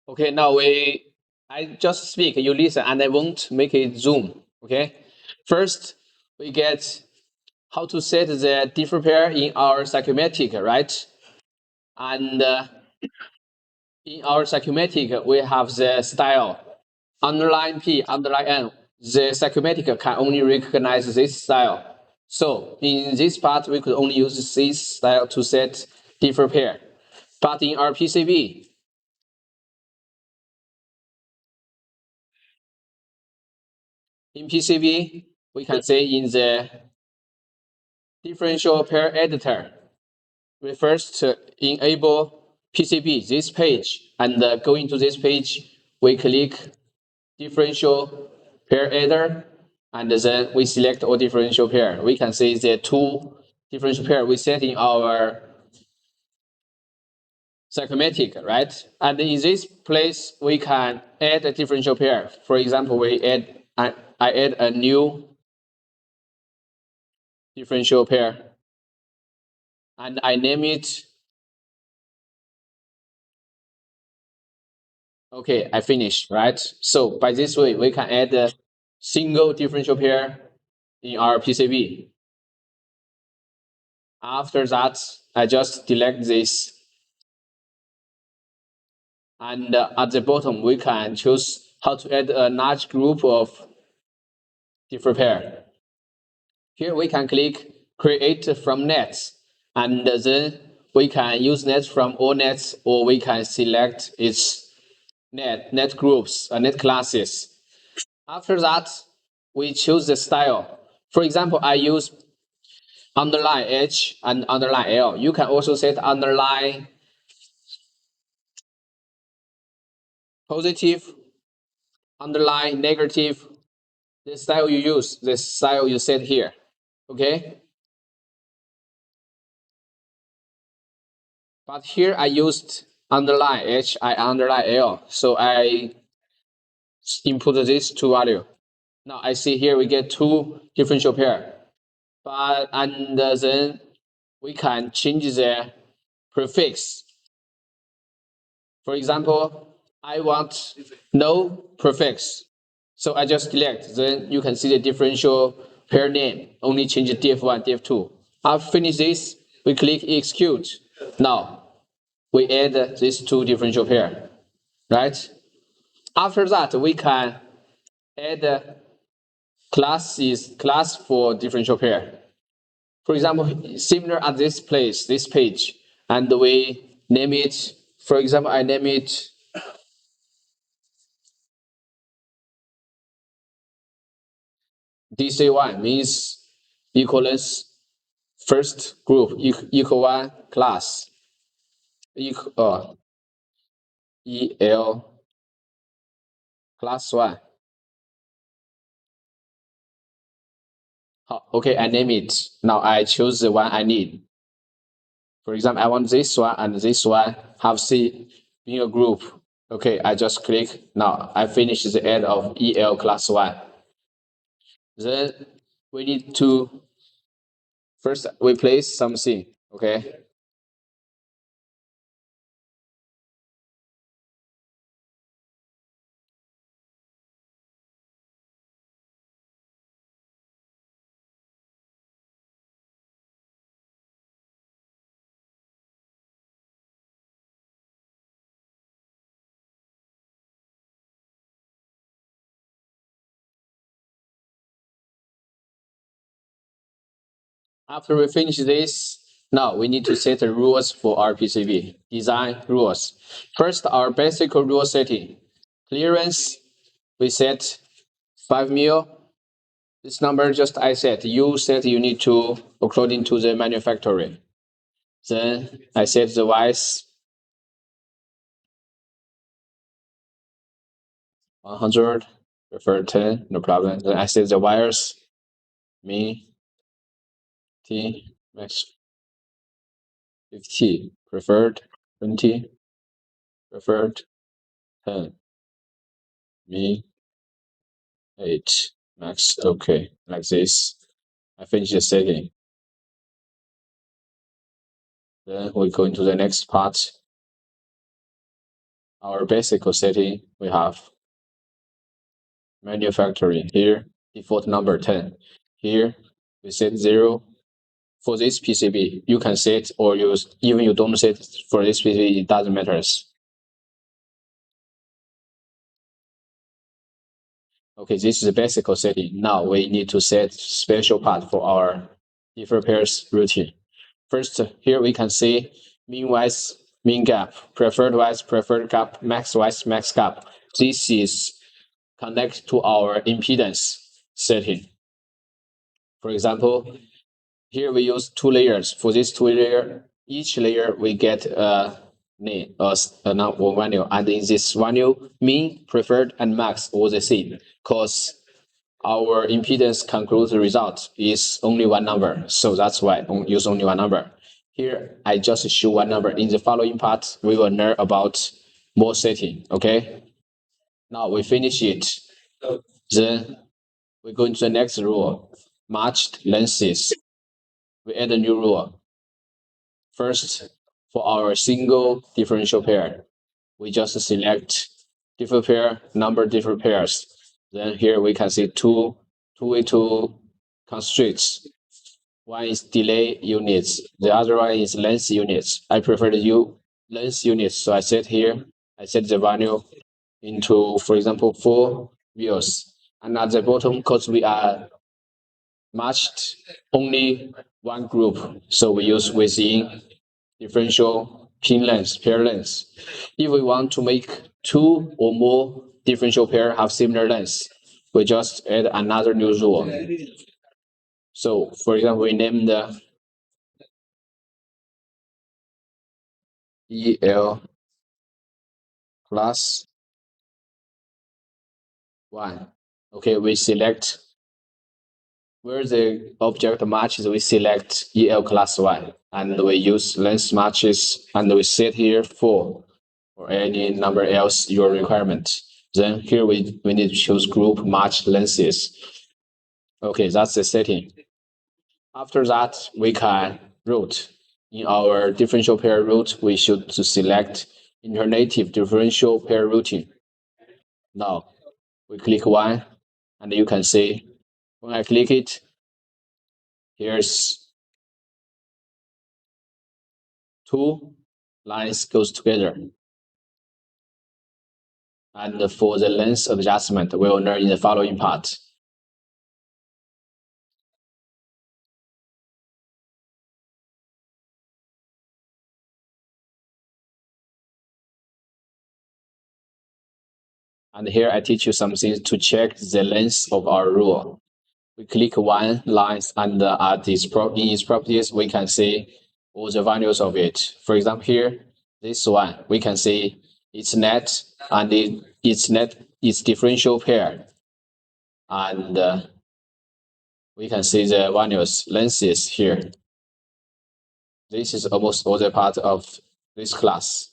Okay, now I just speak, you listen, and I won't make it zoom. Okay, first we get how to set the different pair in our psychometric, right? And in our psychometric, we have the style underline P, underline N. The psychometric can only recognize this style. So in this part, we could only use this style to set different pair. But in our PCB, we can say in the differential pair editor, we first enable PCB, this page, and go into this page, we click differential pair editor, and then we select all differential pair. We can see the two differential pair we set in our psychometric, right? And in this place, we can add a differential pair. For example, I add a new differential pair, and I name it. Okay, I finished, right? So by this way, we can add a single differential pair in our PCB. After that, I just delete this. And at the bottom, we can choose how to add a large group of different pair. Here we can click create from nets, and then we can use nets from all nets, or we can select its net groups, net classes. After that, we choose the style. For example, I use underline H and underline L. You can also set underline positive, underline negative. The style you use, the style you set here. Okay? But here I used underline H, I underline L. So I input this two value. Now I see here we get two differential pair. But and then we can change the prefix. For example, I want no prefix. So I just select, then you can see the differential pair name, only change df1, df2. After finish this, we click execute. Now, we add these two differential pair, right? After that, we can add class for differential pair. For example, similar at this place, this page, and we name it, for example, I name it DC1 means equivalence first group equal one class equal EL class one. Okay, I name it. Now I choose the one I need. For example, I want this one and this one have C in a group. Okay, I just click. Now I finish the add of EL class one. Then we need to first replace something. Okay. After we finish this, now we need to set the rules for our PCB. Design rules. First, our basic rule setting. Clearance, we set 5 mil. This number just I set. You set you need to according to the manufacturer. Then I set the wires 100, prefer 10, no problem. Then I set the wires min T max 50, preferred 20, preferred 10, min 8, max. Okay, like this. I finish the setting. Then we go into the next part. our basic setting, we have manufacturing here, default number 10. Here, we set 0. For this PCB, you can set or use, even you don't set for this PCB, it doesn't matter. Okay, this is the basic setting. Now we need to set special part for our different pairs routine. First, here we can see mean wise, mean gap, preferred wise, preferred gap, max wise, max gap. This is connected to our impedance setting. For example, here we use 2 layers. For this 2 layer, each layer we get a name, a value, and in this value, mean, preferred, and max all the same, because our impedance concludes result is only one number. So that's why I use only one number. Here, I just show one number. In the following part, we will learn about more setting, okay? Now we finish it. Then we go into the next rule, matched lenses. We add a new rule. First, for our single differential pair, we just select different pair, number different pairs. Then here we can see two constraints. One is delay units, the other one is length units. I prefer to use length units, so I set here, I set the value into, for example, 4 views. And at the bottom, because we are matched only one group, so we use within differential pin length, pair length. If we want to make 2 or more differential pair have similar length, we just add another new rule. So, for example, we name the EL plus 1. Okay, we select where the object matches, we select EL class 1, and we use length matches, and we set here 4 or any number else your requirement. Then here we need to choose group match lenses. Okay, that's the setting. After that, we can route. In our differential pair route, we should select alternative differential pair routing. Now, we click 1, and you can see when I click it, here's 2 lines goes together. And for the length adjustment, we will learn in the following part. And here I teach you something to check the length of our rule. We click 1 line, and at its in its properties, we can see all the values of it. For example, here, this one, we can see its net and its differential pair. And we can see the values, lengths here. This is almost all the part of this class.